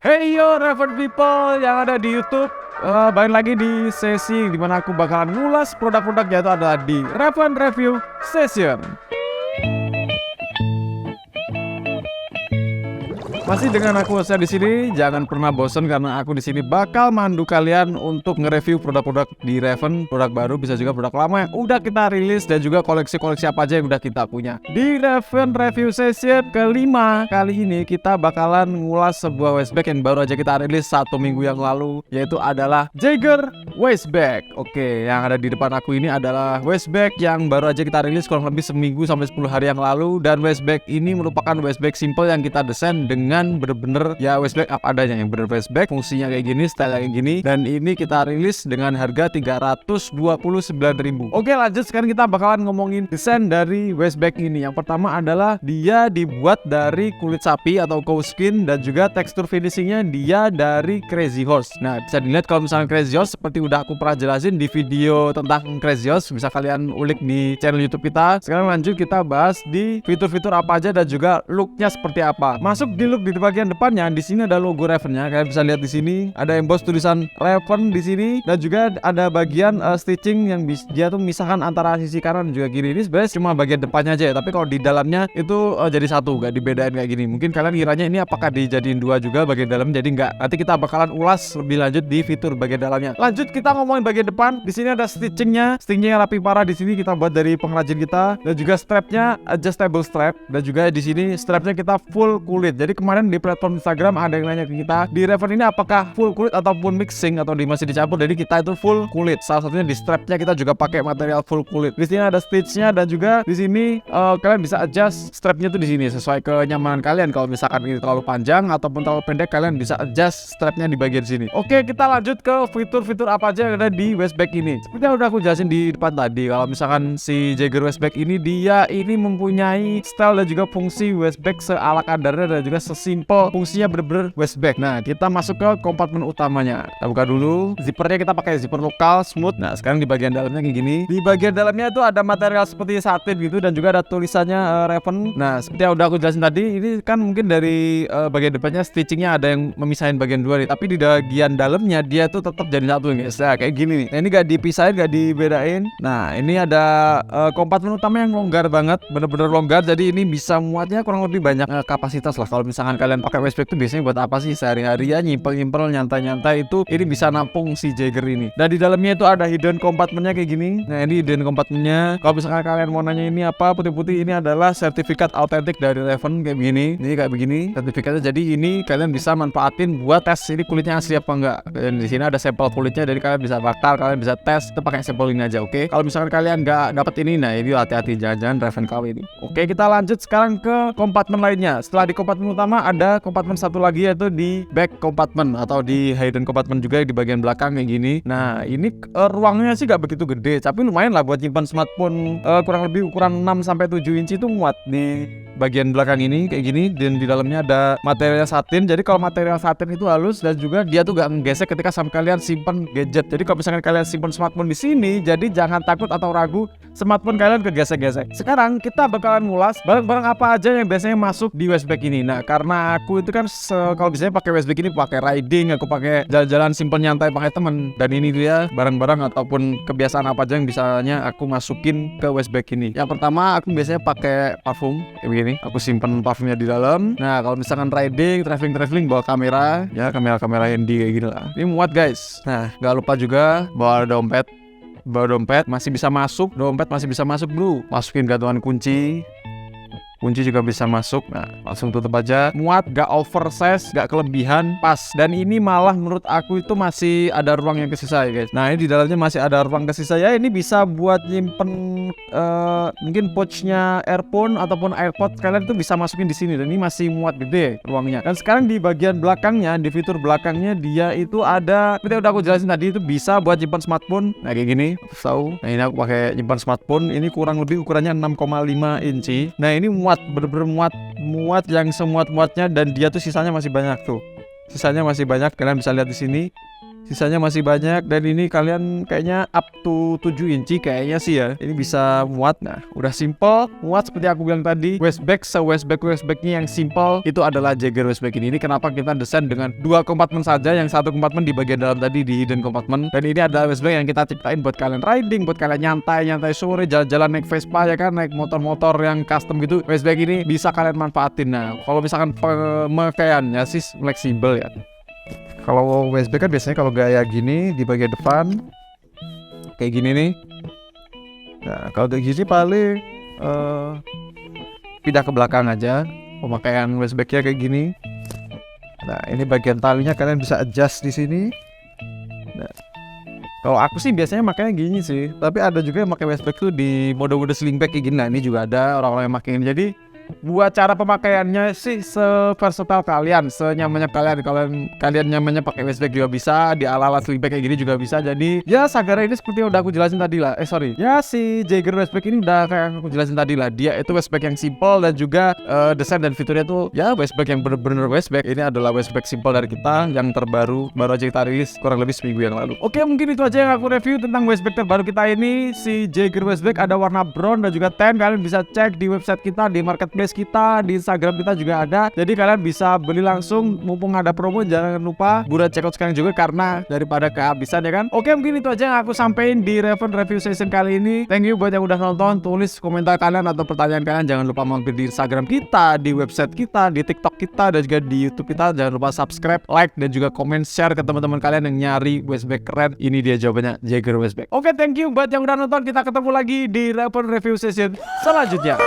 Hey yo Raven people yang ada di YouTube, balik lagi di sesi dimana aku bakalan ngulas produk-produk yaitu ada di Raven Review Session. Masih dengan aku saya di sini, jangan pernah bosan karena aku di sini bakal mandu kalian untuk nge-review produk-produk di Raven, produk baru bisa juga produk lama yang udah kita rilis dan juga koleksi-koleksi apa aja yang udah kita punya. Di Raven Review Session kelima kali ini kita bakalan ngulas sebuah waistbag yang baru aja kita rilis 1 minggu yang lalu, yaitu adalah Jagger Waistbag. Oke, yang ada di depan aku ini adalah waistbag yang baru aja kita rilis kurang lebih seminggu sampai 10 hari yang lalu, dan waistbag ini merupakan waistbag simple yang kita desain dengan bener-bener ya waistbag apa adanya, yang bener waistbag fungsinya kayak gini, style kayak gini, dan ini kita rilis dengan harga 329.000. Oke, lanjut sekarang kita bakalan ngomongin desain dari waistbag ini. Yang pertama adalah dia dibuat dari kulit sapi atau cow skin, dan juga tekstur finishingnya dia dari Crazy Horse. Nah, bisa dilihat kalau misalnya Crazy Horse seperti udah aku pernah jelasin di video tentang Crazy Horse, bisa kalian ulik di channel YouTube kita. Sekarang lanjut kita bahas di fitur-fitur apa aja dan juga looknya seperti apa. Masuk di look di bagian depannya, di sini ada logo Raven-nya. Kalian bisa lihat di sini ada emboss tulisan Raven di sini, dan juga ada bagian stitching yang dia tuh misahkan antara sisi kanan dan juga kiri. Ini sebenarnya cuma bagian depannya aja ya, tapi kalau di dalamnya itu jadi satu, gak dibedain kayak gini. Mungkin kalian kiranya ini apakah dijadiin dua juga bagian dalam, jadi enggak. Nanti kita bakalan ulas lebih lanjut di fitur bagian dalamnya. Lanjut kita ngomongin bagian depan. Di sini ada stitchingnya rapi parah. Di sini kita buat dari pengrajin kita, dan juga strapnya adjustable strap, dan juga di sini strapnya kita full kulit. Jadi kemarin di platform Instagram ada yang nanya ke kita, di Raven ini apakah full kulit ataupun mixing atau masih dicampur. Jadi kita itu full kulit. Salah satunya di strapnya kita juga pakai material full kulit. Di sini ada stitchnya, dan juga di sini kalian bisa adjust strapnya tuh di sini sesuai kenyamanan kalian. Kalau misalkan ini terlalu panjang ataupun terlalu pendek, kalian bisa adjust strapnya di bagian sini. Oke, kita lanjut ke fitur-fitur apa aja yang ada di waistbag ini. Seperti yang udah aku jelasin di depan tadi, kalau misalkan si Jagger Waistbag ini dia ini mempunyai style dan juga fungsi waistbag seala kadarnya, dan juga sesimpel fungsinya bener-bener waistbag. Nah, kita masuk ke kompartemen utamanya. Kita buka dulu. Zippernya kita pakai zipper lokal smooth. Nah, sekarang di bagian dalamnya kayak gini. Di bagian dalamnya itu ada material seperti satin gitu, dan juga ada tulisannya Raven. Nah, seperti yang udah aku jelasin tadi, ini kan mungkin dari bagian depannya stitchingnya ada yang memisahin bagian dua nih, tapi di bagian dalamnya dia tuh tetap jadi satu guys. Nah, kayak gini nih. Nah, ini gak dipisahin, gak dibedain. Nah, ini ada kompartemen utama yang longgar banget, bener-bener longgar. Jadi ini bisa muatnya kurang lebih banyak kapasitas lah. Kalau misalkan kalian pakai waistbag itu biasanya buat apa sih, sehari-hari ya nyimpel-nyimpel, nyantai-nyantai, itu ini bisa nampung si Jagger ini. Dan di dalamnya itu ada hidden compartmentnya kayak gini. Nah, ini hidden compartmentnya. Kalau misalkan kalian mau nanya ini apa, putih-putih, ini adalah sertifikat autentik dari Raven kayak begini. Ini kayak begini sertifikatnya. Jadi ini kalian bisa manfaatin buat tes ini kulitnya asli apa enggak. Dan di sini ada sampel kulitnya, jadi kalian bisa bakar, kalian bisa tes, itu pakai sampel ini aja. Oke. Kalau misalkan kalian nggak dapat ini, nah ini hati-hati, jangan-jangan Raven KW ini. Oke, kita lanjut sekarang ke kompartemen lainnya. Setelah di kompartemen utama ada kompartemen satu lagi, yaitu di back compartment atau di hidden compartment juga di bagian belakang kayak gini. Nah, ini ruangnya sih gak begitu gede, tapi lumayan lah buat nyimpan smartphone. Kurang lebih ukuran 6-7 inci itu muat di bagian belakang ini kayak gini. Dan di dalamnya ada material satin. Jadi kalau material satin itu halus, dan juga dia tuh gak ngegesek ketika sampai kalian simpan gadget. Jadi kalau misalkan kalian simpan smartphone di sini, jadi jangan takut atau ragu smartphone kalian kegesek-gesek. Sekarang kita bakalan ngulas barang-barang apa aja yang biasanya masuk di waistbag ini. Nah, karena aku itu kan kalau biasanya pakai waistbag ini pakai riding, aku pakai jalan-jalan simple nyantai pakai temen, dan ini dia barang-barang ataupun kebiasaan apa aja yang bisanya aku masukin ke waistbag ini. Yang pertama, aku biasanya pakai parfum kayak begini. Aku simpen parfumnya di dalam. Nah, kalau misalkan riding, traveling bawa kamera, ya kamera handy kayak gini lah. Ini muat guys. Nah, gak lupa juga bawa dompet. Masih bisa masuk, dompet masih bisa masuk bro. Masukin gantungan kunci juga bisa masuk. Nah, langsung tutup aja. Muat, gak oversize, gak kelebihan, pas. Dan ini malah menurut aku itu masih ada ruang yang kesisa ya guys. Nah, ini di dalamnya masih ada ruang kesisa ya. Ini bisa buat nyimpen mungkin pouchnya earphone ataupun AirPod, kalian tuh bisa masukin di sini. Dan ini masih muat gede ruangnya. Dan sekarang di bagian belakangnya, di fitur belakangnya dia itu ada, seperti udah aku jelasin tadi, itu bisa buat nyimpan smartphone. Nah, kayak gini, tahu. Nah, ini aku pakai nyimpan smartphone. Ini kurang lebih ukurannya 6,5 inci. Nah, ini muat, bener-bener muat yang semuat-muatnya, dan dia tuh sisanya masih banyak tuh. Sisanya masih banyak, kalian bisa lihat di sini. Sisanya masih banyak dan ini kalian kayaknya up to 7 inci kayaknya sih ya. Ini bisa muat. Nah, udah simple, muat seperti aku bilang tadi. Waistbag waistbagnya yang simple itu adalah Jagger waistbag ini. Ini kenapa kita desain dengan 2 kompartemen saja, yang satu kompartemen di bagian dalam tadi di hidden compartment. Dan ini adalah waistbag yang kita ciptain buat kalian riding, buat kalian nyantai sore, jalan-jalan naik Vespa ya kan, naik motor-motor yang custom gitu. Waistbag ini bisa kalian manfaatin. Nah, kalau misalkan pemakaiannya sih fleksibel ya. Kalau waistbag kan biasanya kalau gaya gini di bagian depan kayak gini nih. Nah, kalau kayak gini paling pindah ke belakang aja. Pemakaian waistbagnya kayak gini. Nah, ini bagian talinya kalian bisa adjust di sini. Nah, kalau aku sih biasanya makanya gini sih. Tapi ada juga yang pakai waistbag tuh di mode-mode sling bag kayak gini. Nah, ini juga ada orang-orang yang pakai ini. Jadi buat cara pemakaiannya sih seversatile kalian, senyamannya kalian. Kalau kalian nyamannya pakai waistbag juga bisa, di ala-ala sling bag kayak gini juga bisa. Jadi ya Sagara ini seperti yang udah aku jelasin tadi lah. Ya si Jagger waistbag ini udah kayak aku jelasin tadi lah. Dia itu waistbag yang simple dan juga desain dan fiturnya tuh ya waistbag yang bener-bener waistbag. Ini adalah waistbag simple dari kita yang terbaru, baru aja kita rilis kurang lebih seminggu yang lalu. Oke, mungkin itu aja yang aku review tentang waistbag terbaru kita ini, si Jagger waistbag. Ada warna brown dan juga tan. Kalian bisa cek di website kita, di marketplace kita, di Instagram kita juga ada. Jadi kalian bisa beli langsung, mumpung ada promo. Jangan lupa buat check out sekarang juga karena daripada kehabisan ya kan. Oke, mungkin itu aja yang aku sampaikan di Raven review session kali ini. Thank you buat yang udah nonton. Tulis komentar kalian atau pertanyaan kalian. Jangan lupa mampir di Instagram kita, di website kita, di TikTok kita, dan juga di YouTube kita. Jangan lupa subscribe, like, dan juga komen share ke teman-teman kalian yang nyari waistbag keren. Ini dia jawabannya, Jagger waistbag. Oke, thank you buat yang udah nonton. Kita ketemu lagi di Raven review session selanjutnya.